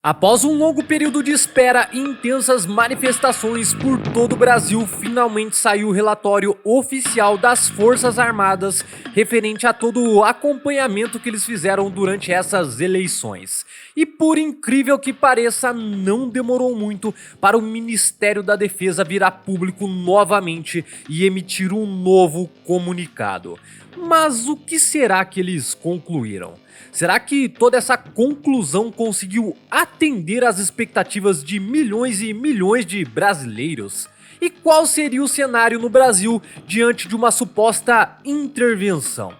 Após um longo período de espera e intensas manifestações por todo o Brasil, finalmente saiu o relatório oficial das Forças Armadas referente a todo o acompanhamento que eles fizeram durante essas eleições. E por incrível que pareça, não demorou muito para o Ministério da Defesa virar público novamente e emitir um novo comunicado. Mas o que será que eles concluíram? Será que toda essa conclusão conseguiu atender às expectativas de milhões e milhões de brasileiros? E qual seria o cenário no Brasil diante de uma suposta intervenção?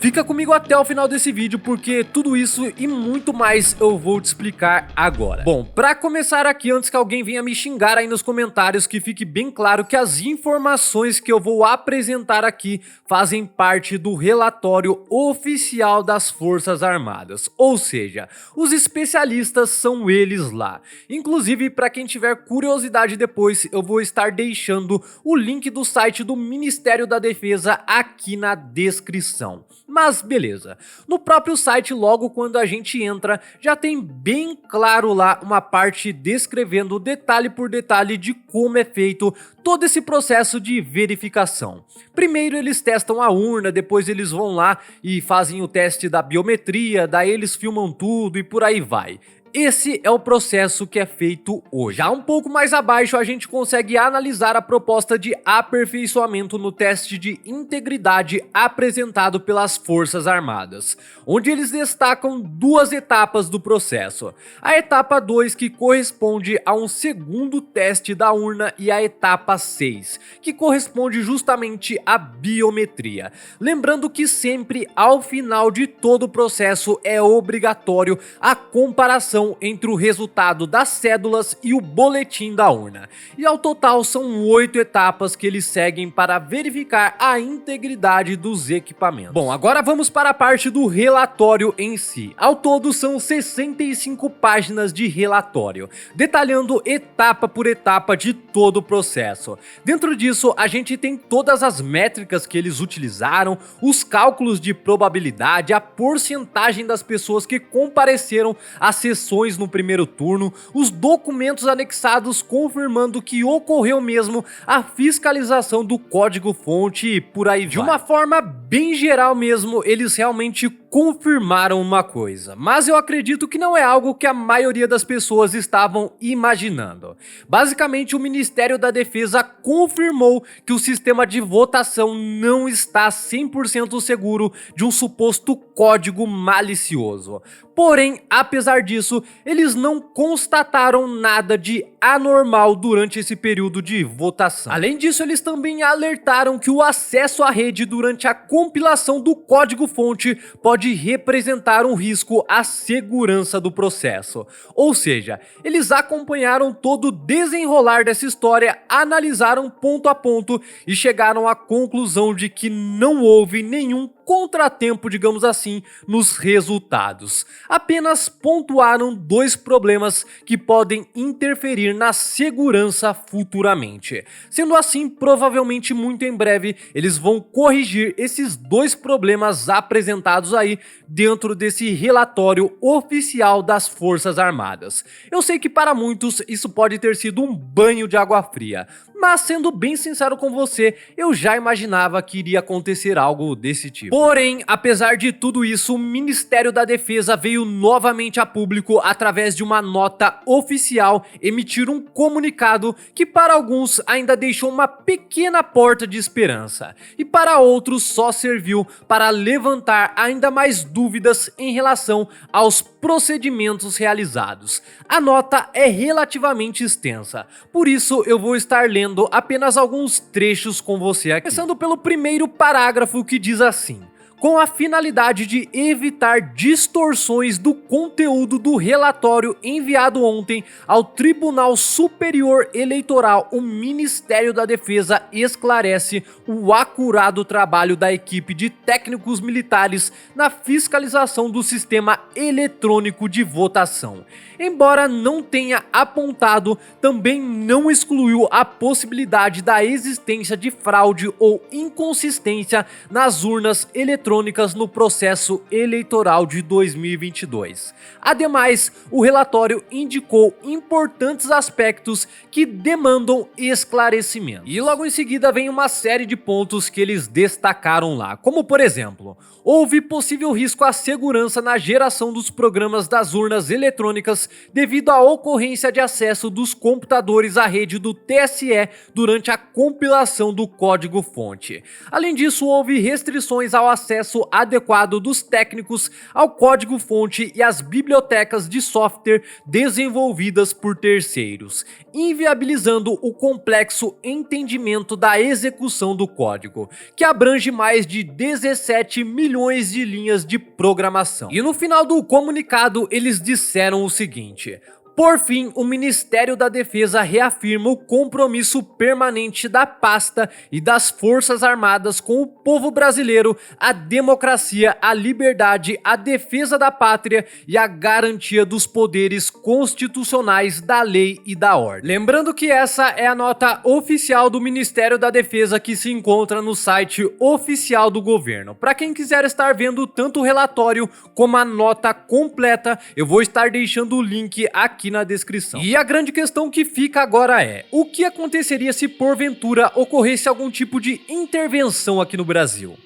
Fica comigo até o final desse vídeo porque tudo isso e muito mais eu vou te explicar agora. Bom, pra começar aqui, antes que alguém venha me xingar aí nos comentários, que fique bem claro que as informações que eu vou apresentar aqui fazem parte do relatório oficial das Forças Armadas, ou seja, os especialistas são eles lá. Inclusive, para quem tiver curiosidade depois, eu vou estar deixando o link do site do Ministério da Defesa aqui na descrição. Mas beleza, no próprio site, logo quando a gente entra, já tem bem claro lá uma parte descrevendo detalhe por detalhe de como é feito todo esse processo de verificação. Primeiro eles testam a urna, depois eles vão lá e fazem o teste da biometria, daí eles filmam tudo e por aí vai. Esse é o processo que é feito hoje. Já um pouco mais abaixo a gente consegue analisar a proposta de aperfeiçoamento no teste de integridade apresentado pelas Forças Armadas, onde eles destacam duas etapas do processo. A etapa 2, que corresponde a um segundo teste da urna, e a etapa 6, que corresponde justamente à biometria. Lembrando que sempre ao final de todo o processo é obrigatório a comparação entre o resultado das cédulas e o boletim da urna. E ao total são 8 etapas que eles seguem para verificar a integridade dos equipamentos. Bom, agora vamos para a parte do relatório em si. Ao todo são 65 páginas de relatório, detalhando etapa por etapa de todo o processo. Dentro disso a gente tem todas as métricas que eles utilizaram, os cálculos de probabilidade, a porcentagem das pessoas que compareceram às sessões no primeiro turno, os documentos anexados confirmando que ocorreu mesmo a fiscalização do código-fonte e por aí vai. De uma forma bem geral mesmo, eles realmente confirmaram uma coisa, mas eu acredito que não é algo que a maioria das pessoas estavam imaginando. Basicamente, o Ministério da Defesa confirmou que o sistema de votação não está 100% seguro de um suposto código malicioso. Porém, apesar disso, eles não constataram nada de anormal durante esse período de votação. Além disso, eles também alertaram que o acesso à rede durante a compilação do código-fonte pode representar um risco à segurança do processo. Ou seja, eles acompanharam todo o desenrolar dessa história, analisaram ponto a ponto e chegaram à conclusão de que não houve nenhum contratempo, digamos assim, nos resultados. Apenas pontuaram dois problemas que podem interferir na segurança futuramente. Sendo assim, provavelmente muito em breve eles vão corrigir esses dois problemas apresentados aí dentro desse relatório oficial das Forças Armadas. Eu sei que para muitos isso pode ter sido um banho de água fria, mas sendo bem sincero com você, eu já imaginava que iria acontecer algo desse tipo. Porém, apesar de tudo isso, o Ministério da Defesa veio novamente a público através de uma nota oficial emitir um comunicado que para alguns ainda deixou uma pequena porta de esperança e para outros só serviu para levantar ainda mais dúvidas em relação aos procedimentos realizados. A nota é relativamente extensa, por isso eu vou estar lendo apenas alguns trechos com você aqui. Começando pelo primeiro parágrafo, que diz assim: com a finalidade de evitar distorções do conteúdo do relatório enviado ontem ao Tribunal Superior Eleitoral, o Ministério da Defesa esclarece o acurado trabalho da equipe de técnicos militares na fiscalização do sistema eletrônico de votação. Embora não tenha apontado, também não excluiu a possibilidade da existência de fraude ou inconsistência nas urnas eletrônicas eletrônicas no processo eleitoral de 2022. Ademais, o relatório indicou importantes aspectos que demandam esclarecimento. E logo em seguida vem uma série de pontos que eles destacaram lá, como por exemplo, houve possível risco à segurança na geração dos programas das urnas eletrônicas devido à ocorrência de acesso dos computadores à rede do TSE durante a compilação do código-fonte. Além disso, houve restrições ao acesso adequado dos técnicos ao código-fonte e às bibliotecas de software desenvolvidas por terceiros, inviabilizando o complexo entendimento da execução do código, que abrange mais de 17 milhões de linhas de programação. E no final do comunicado, eles disseram o seguinte: por fim, o Ministério da Defesa reafirma o compromisso permanente da pasta e das Forças Armadas com o povo brasileiro, a democracia, a liberdade, a defesa da pátria e a garantia dos poderes constitucionais da lei e da ordem. Lembrando que essa é a nota oficial do Ministério da Defesa que se encontra no site oficial do governo. Para quem quiser estar vendo tanto o relatório como a nota completa, eu vou estar deixando o link aqui na descrição. E a grande questão que fica agora é: o que aconteceria se porventura ocorresse algum tipo de intervenção aqui no Brasil?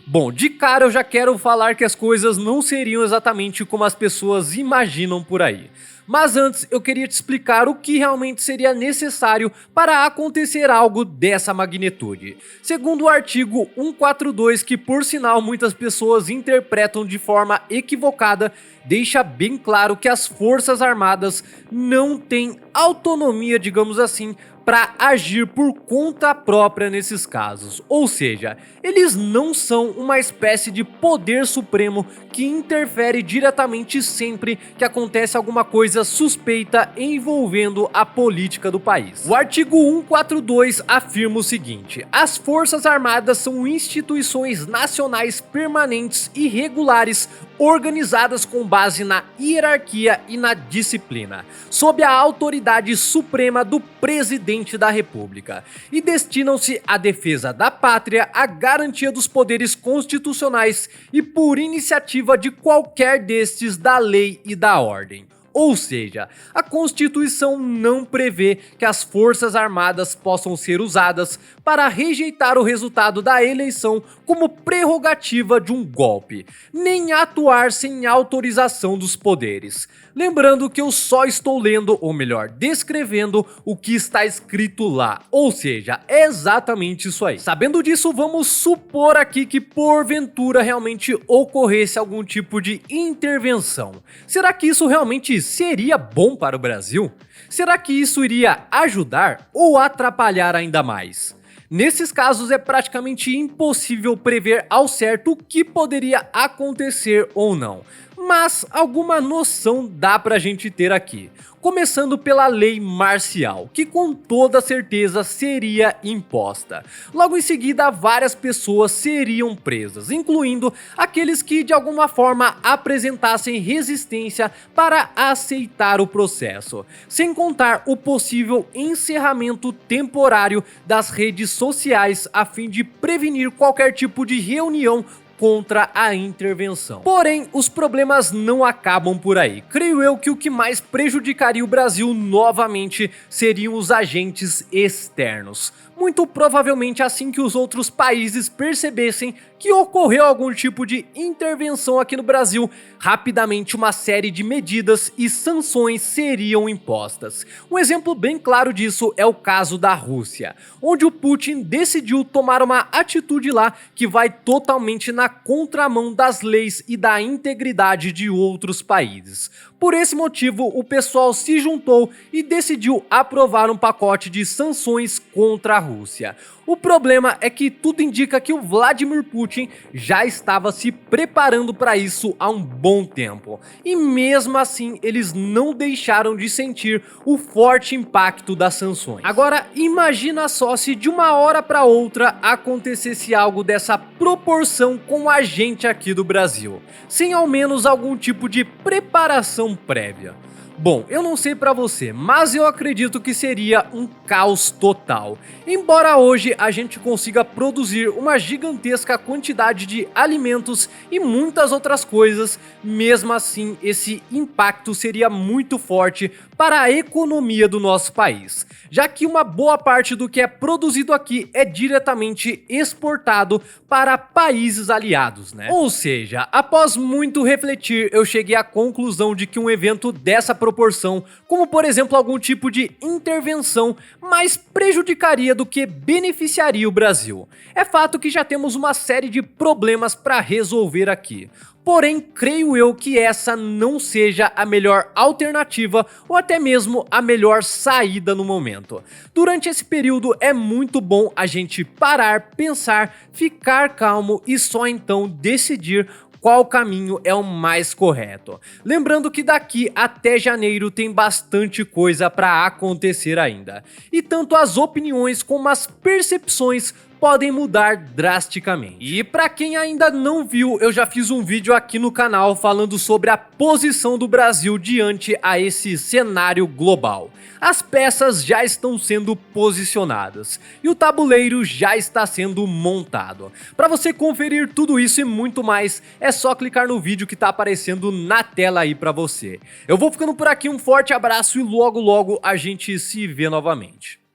Bom, de cara eu já quero falar que as coisas não seriam exatamente como as pessoas imaginam por aí. Mas antes eu queria te explicar o que realmente seria necessário para acontecer algo dessa magnitude. Segundo o artigo 142, que por sinal muitas pessoas interpretam de forma equivocada, deixa bem claro que as Forças Armadas não têm autonomia, digamos assim, para agir por conta própria nesses casos. Ou seja, eles não são uma espécie de poder supremo que interfere diretamente sempre que acontece alguma coisa suspeita envolvendo a política do país. O artigo 142 afirma o seguinte: as Forças Armadas são instituições nacionais permanentes e regulares organizadas com base na hierarquia e na disciplina, sob a autoridade suprema do Presidente da República, e destinam-se à defesa da pátria, à garantia dos poderes constitucionais e por iniciativa de qualquer destes da lei e da ordem. Ou seja, a Constituição não prevê que as Forças Armadas possam ser usadas para rejeitar o resultado da eleição como prerrogativa de um golpe, nem atuar sem autorização dos poderes. Lembrando que eu só estou lendo, ou melhor, descrevendo o que está escrito lá, ou seja, é exatamente isso aí. Sabendo disso, vamos supor aqui que porventura realmente ocorresse algum tipo de intervenção. Será que isso realmente seria bom para o Brasil? Será que isso iria ajudar ou atrapalhar ainda mais? Nesses casos é praticamente impossível prever ao certo o que poderia acontecer ou não, mas alguma noção dá pra gente ter aqui. Começando pela lei marcial, que com toda certeza seria imposta. Logo em seguida, várias pessoas seriam presas, incluindo aqueles que de alguma forma apresentassem resistência para aceitar o processo, sem contar o possível encerramento temporário das redes sociais a fim de prevenir qualquer tipo de reunião contra a intervenção. Porém, os problemas não acabam por aí. Creio eu que o que mais prejudicaria o Brasil novamente seriam os agentes externos. Muito provavelmente assim que os outros países percebessem que ocorreu algum tipo de intervenção aqui no Brasil, rapidamente uma série de medidas e sanções seriam impostas. Um exemplo bem claro disso é o caso da Rússia, onde o Putin decidiu tomar uma atitude lá que vai totalmente na contramão das leis e da integridade de outros países. Por esse motivo, o pessoal se juntou e decidiu aprovar um pacote de sanções contra a Rússia. O problema é que tudo indica que o Vladimir Putin já estava se preparando para isso há um bom tempo. E mesmo assim, eles não deixaram de sentir o forte impacto das sanções. Agora, imagina só se de uma hora para outra acontecesse algo dessa proporção com a gente aqui do Brasil, sem ao menos algum tipo de preparação prévia. Bom, eu não sei pra você, mas eu acredito que seria um caos total. Embora hoje a gente consiga produzir uma gigantesca quantidade de alimentos e muitas outras coisas, mesmo assim esse impacto seria muito forte para a economia do nosso país, já que uma boa parte do que é produzido aqui é diretamente exportado para países aliados, né? Ou seja, após muito refletir, eu cheguei à conclusão de que um evento dessa proporção, como por exemplo algum tipo de intervenção, mais prejudicaria do que beneficiaria o Brasil. É fato que já temos uma série de problemas para resolver aqui. Porém, creio eu que essa não seja a melhor alternativa ou até mesmo a melhor saída no momento. Durante esse período é muito bom a gente parar, pensar, ficar calmo e só então decidir qual caminho é o mais correto. Lembrando que daqui até janeiro tem bastante coisa para acontecer ainda. E tanto as opiniões como as percepções podem mudar drasticamente. E para quem ainda não viu, eu já fiz um vídeo aqui no canal falando sobre a posição do Brasil diante a esse cenário global. As peças já estão sendo posicionadas e o tabuleiro já está sendo montado. Para você conferir tudo isso e muito mais, é só clicar no vídeo que está aparecendo na tela aí para você. Eu vou ficando por aqui, um forte abraço e logo logo a gente se vê novamente.